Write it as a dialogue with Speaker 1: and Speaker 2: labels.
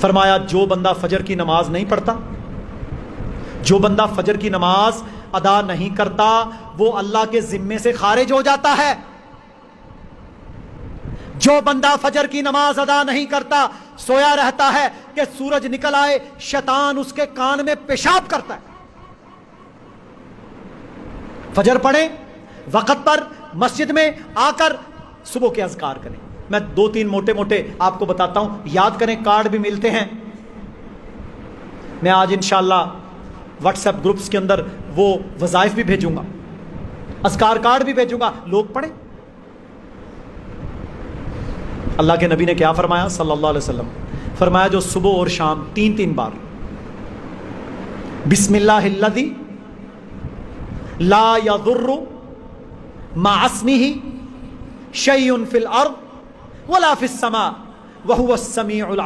Speaker 1: فرمایا جو بندہ فجر کی نماز نہیں پڑھتا، جو بندہ فجر کی نماز ادا نہیں کرتا، وہ اللہ کے ذمے سے خارج ہو جاتا ہے۔ جو بندہ فجر کی نماز ادا نہیں کرتا، سویا رہتا ہے کہ سورج نکل آئے، شیطان اس کے کان میں پیشاب کرتا ہے۔ فجر پڑھیں، وقت پر مسجد میں آ کر صبح کے اذکار کریں۔ میں 2-3 موٹے موٹے آپ کو بتاتا ہوں، یاد کریں، کارڈ بھی ملتے ہیں۔ میں آج انشاءاللہ واٹس ایپ گروپس کے اندر وہ وظائف بھی بھیجوں گا، اذکار کارڈ بھی بھیجوں گا، لوگ پڑھیں۔ اللہ کے نبی نے کیا فرمایا صلی اللہ علیہ وسلم؟ فرمایا جو صبح اور شام 3 بار بسم اللہ الذی لا یضر مع اسمہ شیء فی الارض ولا فی السماء وهو السمیع العلیم